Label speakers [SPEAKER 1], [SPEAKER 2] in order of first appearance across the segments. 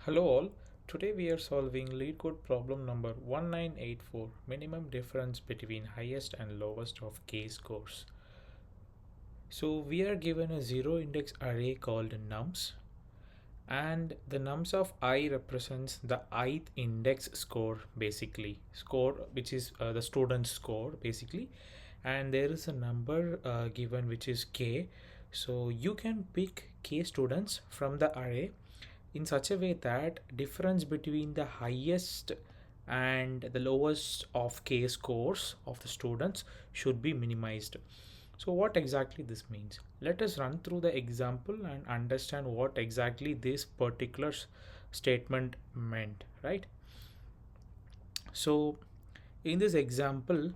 [SPEAKER 1] Hello all, today we are solving LeetCode problem number 1984, minimum difference between highest and lowest of k scores. So we are given a zero index array called nums, and the nums of I represents the ith index score, basically score which is the student score basically, and there is a number given which is k. So you can pick k students from the array in such a way that difference between the highest and the lowest of k scores of the students should be minimized. So what exactly this means? Let us run through the example and understand what exactly this particular statement meant, right? So in this example,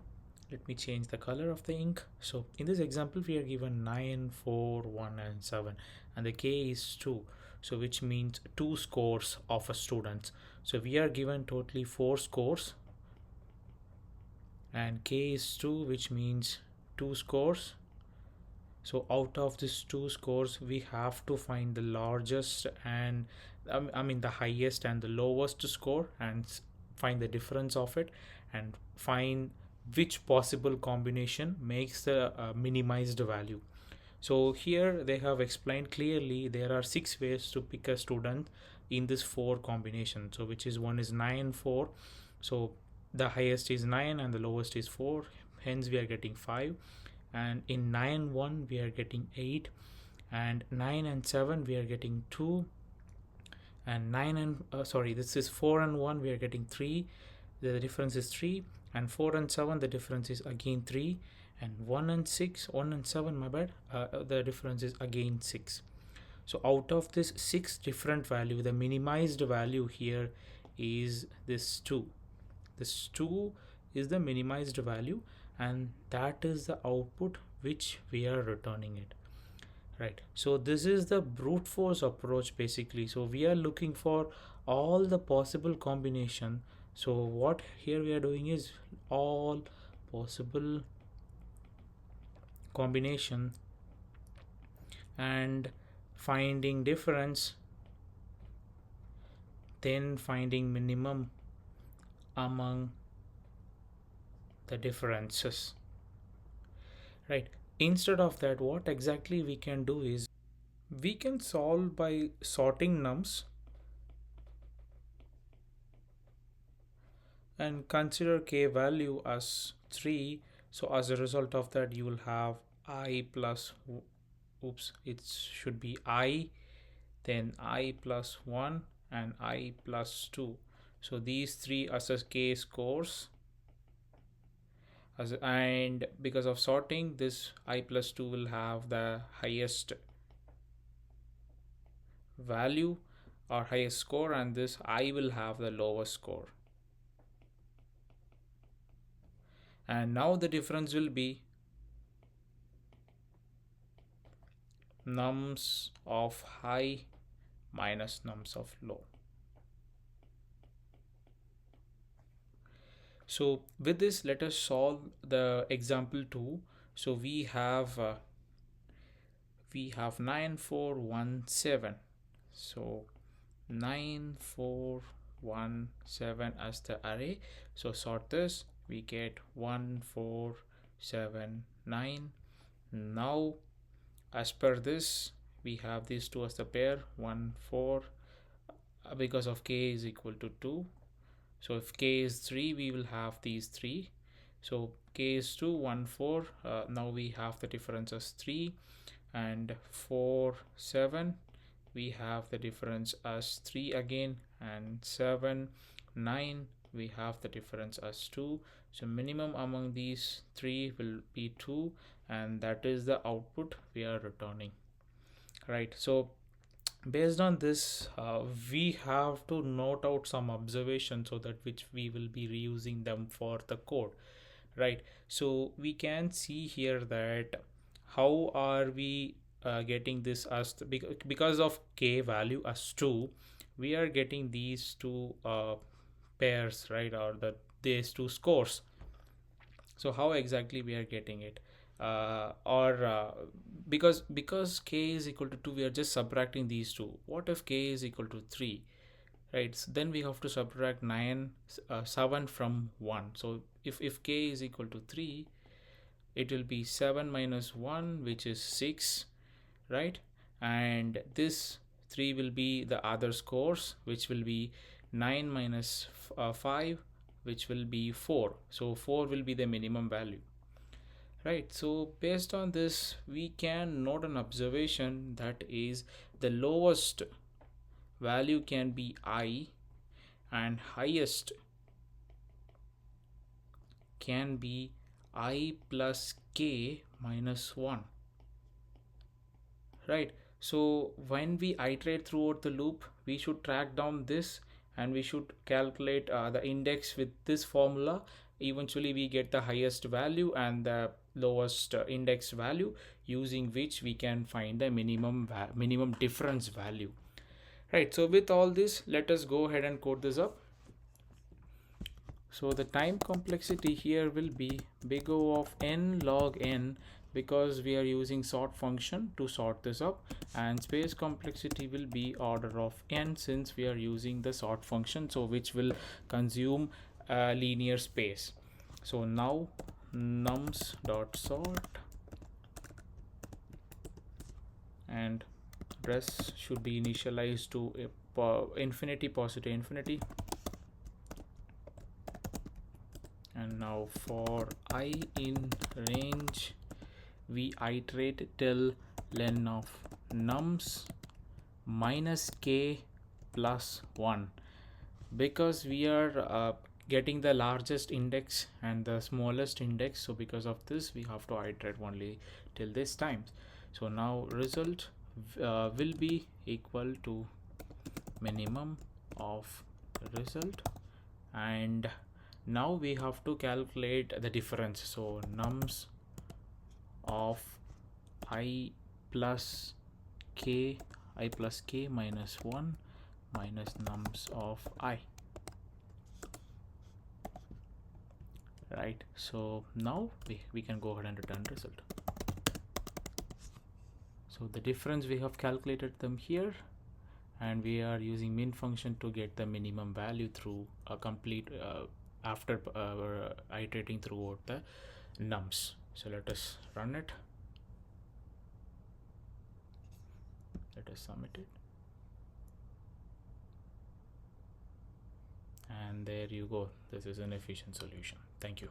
[SPEAKER 1] let me change the color of the ink. So in this example we are given 9, 4, 1 and 7, and the k is 2, so which means two scores of a student. So we are given totally four scores, and k is 2, which means two scores. So out of these two scores we have to find the largest and the highest and the lowest score, and find the difference of it, and find which possible combination makes the minimized value. So here they have explained clearly there are six ways to pick a student in this four combination. So which is one is 9, 4. So the highest is 9 and the lowest is 4, hence we are getting 5. And in 9 1 we are getting 8, and 9 and 7 we are getting 2, and 9 and this is 4 and 1 we are getting 3, the difference is 3, and 4 and 7 the difference is again 3, and 1 and 6, 1 and 7, my bad, the difference is again 6. So out of this 6 different value, the minimized value here is this 2. This 2 is the minimized value, and that is the output which we are returning it, right? So this is the brute force approach basically. So we are looking for all the possible combination. So what here we are doing is all possible combination and finding difference, then finding minimum among the differences, right? Instead of that, what exactly we can do is we can solve by sorting nums and consider k value as 3. So as a result of that you will have I plus oops, it should be I, then I plus 1 and I plus 2. So these three as a k scores, and because of sorting, this I plus 2 will have the highest value or highest score, and this I will have the lowest score. And now the difference will be nums of high minus nums of low. So with this, let us solve the example 2. So we have 9 4 1 7. So 9 4 1 7 as the array. So sort this, we get 1 4 7 9. Now as per this, we have these two as the pair, 1 4, because of k is equal to 2. So if k is 3, we will have these 3. So k is 2 1 4, now we have the difference as 3, and 4 7 we have the difference as 3 again, and 7 9 we have the difference as 2. So minimum among these three will be 2, and that is the output we are returning, right? So based on this, we have to note out some observations so that which we will be reusing them for the code, right? So we can see here that how are we getting this as because of k value as 2, we are getting these two pairs, right, or these two scores. So how exactly we are getting it, or because k is equal to 2, we are just subtracting these two. What if k is equal to 3? right? So then we have to subtract 7 from 1. So if k is equal to 3, it will be 7 minus 1, which is 6, right? And this 3 will be the other scores, which will be 9 minus 5, which will be 4. So 4 will be the minimum value, right? So based on this, we can note an observation, that is the lowest value can be I and highest can be I plus k minus 1, right? So when we iterate throughout the loop, we should track down this, and we should calculate the index with this formula. Eventually we get the highest value and the lowest index value, using which we can find the minimum difference value, right? So with all this, let us go ahead and code this up. So the time complexity here will be big O of n log n, because we are using sort function to sort this up, and space complexity will be order of n, since we are using the sort function, so which will consume linear space. So now nums dot sort, and res should be initialized to infinity, positive infinity. And now for I in range, we iterate till len of nums minus k plus 1, because we are getting the largest index and the smallest index. So because of this, we have to iterate only till this times. So now result will be equal to minimum of result, and now we have to calculate the difference. So nums of I plus k minus 1 minus nums of I, right? So now we can go ahead and return result. So the difference, we have calculated them here, and we are using min function to get the minimum value through a complete after iterating throughout the nums. So let us run it. Let us submit it. And there you go. This is an efficient solution. Thank you.